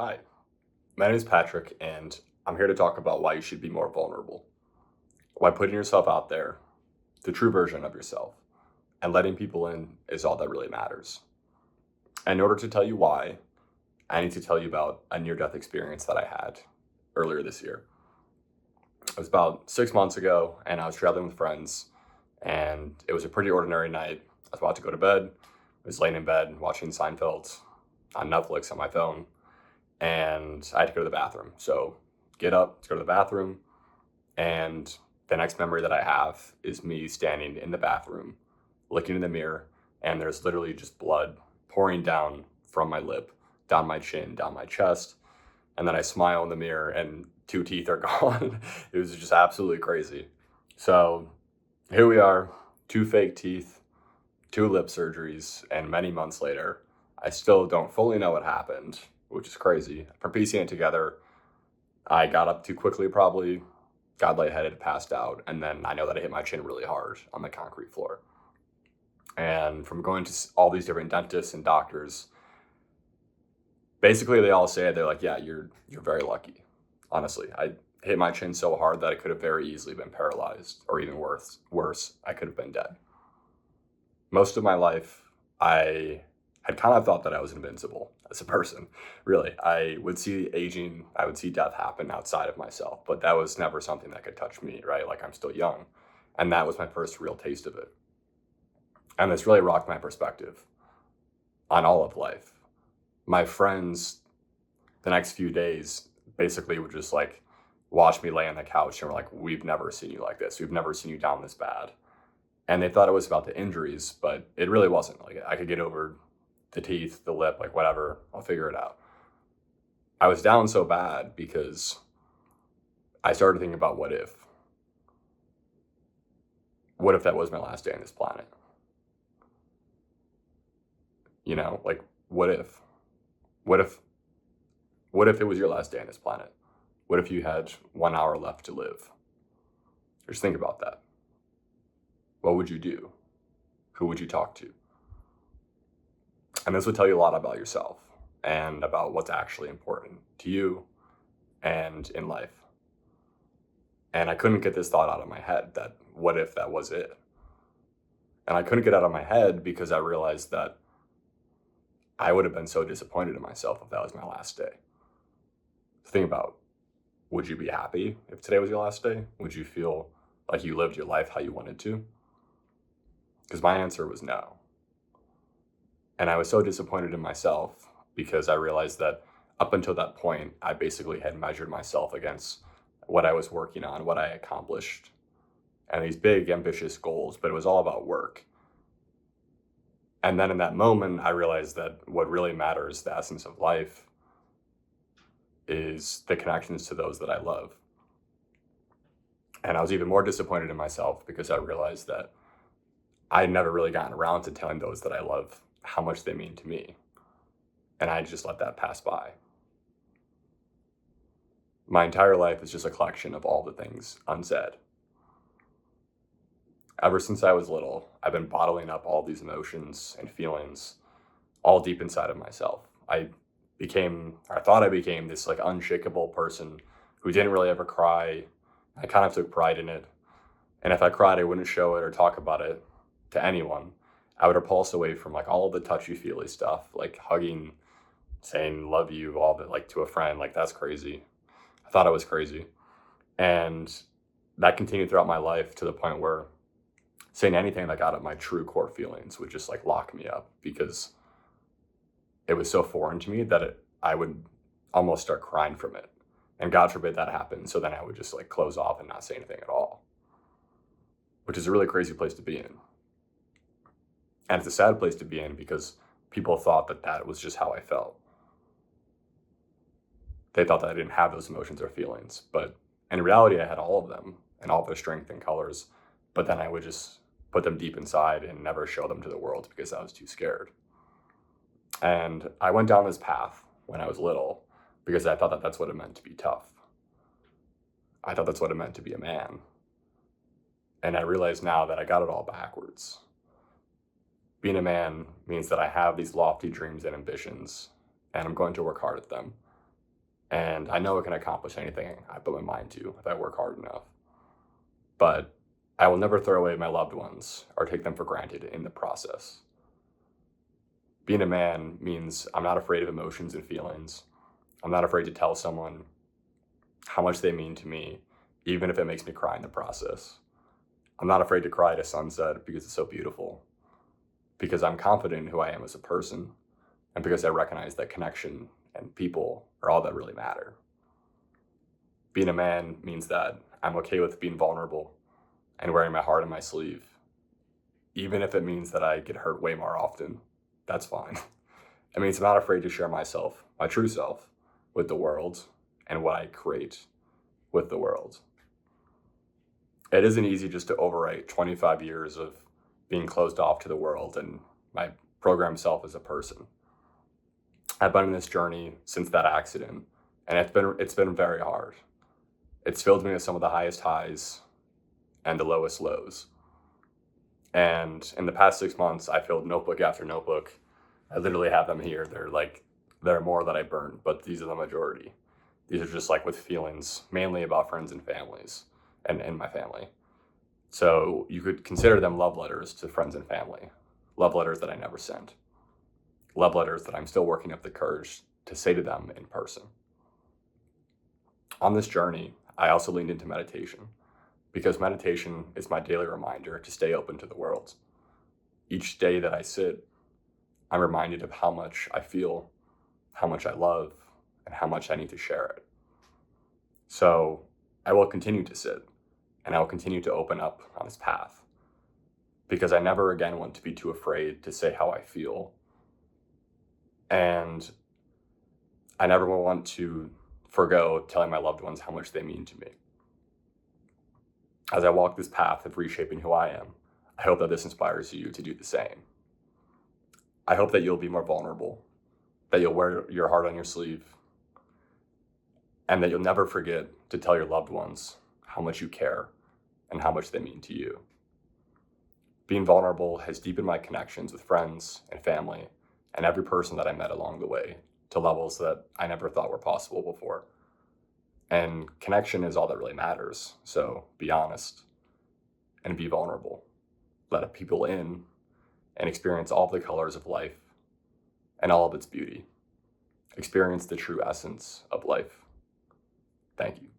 Hi, my name is Patrick, and I'm here to talk about why you should be more vulnerable. Why putting yourself out there, the true version of yourself, and letting people in is all that really matters. And in order to tell you why, I need to tell you about a near death experience that I had earlier this year. It was about 6 months ago, and I was traveling with friends, and it was a pretty ordinary night. I was about to go to bed. I was laying in bed watching Seinfeld on Netflix on my phone, and I had to go to the bathroom. So get up to go to the bathroom, and the next memory that I have is me standing in the bathroom, looking in the mirror, and there's literally just blood pouring down from my lip, down my chin, down my chest. And then I smile in the mirror, and two teeth are gone. It was just absolutely crazy. So here we are, two fake teeth, two lip surgeries, and many months later, I still don't fully know what happened, which is crazy. From piecing it together, I got up too quickly, probably, got lightheaded, passed out, and then I know that I hit my chin really hard on the concrete floor. And from going to all these different dentists and doctors, basically they all say, they're like, yeah, you're very lucky. Honestly, I hit my chin so hard that I could have very easily been paralyzed, or even worse, I could have been dead. Most of my life, I had kind of thought that I was invincible as a person. Really, I would see aging, I would see death happen outside of myself, but that was never something that could touch me, right? Like, I'm still young. And that was my first real taste of it. And this really rocked my perspective on all of life. My friends, the next few days, basically would just like watch me lay on the couch and were like, we've never seen you like this. We've never seen you down this bad. And they thought it was about the injuries, but it really wasn't. Like, I could get over the teeth, the lip, like whatever, I'll figure it out. I was down so bad because I started thinking about what if. What if that was my last day on this planet? You know, like, what if? What if what if it was your last day on this planet? What if you had 1 hour left to live? Just think about that. What would you do? Who would you talk to? And this would tell you a lot about yourself and about what's actually important to you and in life. And I couldn't get this thought out of my head, that what if that was it? And I couldn't get out of my head because I realized that I would have been so disappointed in myself if that was my last day. Think about, would you be happy if today was your last day? Would you feel like you lived your life how you wanted to? Because my answer was no. And I was so disappointed in myself because I realized that up until that point, I basically had measured myself against what I was working on, what I accomplished, and these big, ambitious goals, but it was all about work. And then in that moment, I realized that what really matters, the essence of life, is the connections to those that I love. And I was even more disappointed in myself because I realized that I had never really gotten around to telling those that I love how much they mean to me. And I just let that pass by. My entire life is just a collection of all the things unsaid. Ever since I was little, I've been bottling up all these emotions and feelings all deep inside of myself. I thought I became this like unshakable person who didn't really ever cry. I kind of took pride in it. And if I cried, I wouldn't show it or talk about it to anyone. I would repulse away from like all of the touchy feely stuff, like hugging, saying love you, all of it, like to a friend. Like, that's crazy. I thought I was crazy. And that continued throughout my life to the point where saying anything that got at my true core feelings would just like lock me up because it was so foreign to me that I would almost start crying from it. And God forbid that happened. So then I would just like close off and not say anything at all, which is a really crazy place to be in. And it's a sad place to be in because people thought that that was just how I felt. They thought that I didn't have those emotions or feelings. But in reality, I had all of them and all their strength and colors. But then I would just put them deep inside and never show them to the world because I was too scared. And I went down this path when I was little because I thought that that's what it meant to be tough. I thought that's what it meant to be a man. And I realize now that I got it all backwards. Being a man means that I have these lofty dreams and ambitions, and I'm going to work hard at them. And I know I can accomplish anything I put my mind to if I work hard enough. But I will never throw away my loved ones or take them for granted in the process. Being a man means I'm not afraid of emotions and feelings. I'm not afraid to tell someone how much they mean to me, even if it makes me cry in the process. I'm not afraid to cry at a sunset because it's so beautiful, because I'm confident in who I am as a person, and because I recognize that connection and people are all that really matter. Being a man means that I'm okay with being vulnerable and wearing my heart on my sleeve, even if it means that I get hurt way more often. That's fine. It means I'm not afraid to share myself, my true self, with the world and what I create with the world. It isn't easy just to overwrite 25 years of being closed off to the world and my programmed self as a person. I've been in this journey since that accident, and it's been very hard. It's filled me with some of the highest highs and the lowest lows. And in the past 6 months, I filled notebook after notebook. I literally have them here. There are more that I burned, but these are the majority. These are just like with feelings, mainly about friends and families and my family. So you could consider them love letters to friends and family, love letters that I never sent, love letters that I'm still working up the courage to say to them in person. On this journey, I also leaned into meditation because meditation is my daily reminder to stay open to the world. Each day that I sit, I'm reminded of how much I feel, how much I love, and how much I need to share it. So I will continue to sit, and I will continue to open up on this path because I never again want to be too afraid to say how I feel. And I never want to forgo telling my loved ones how much they mean to me. As I walk this path of reshaping who I am, I hope that this inspires you to do the same. I hope that you'll be more vulnerable, that you'll wear your heart on your sleeve, and that you'll never forget to tell your loved ones how much you care and how much they mean to you. Being vulnerable has deepened my connections with friends and family and every person that I met along the way to levels that I never thought were possible before. And connection is all that really matters. So be honest and be vulnerable. Let people in and experience all the colors of life and all of its beauty. Experience the true essence of life. Thank you.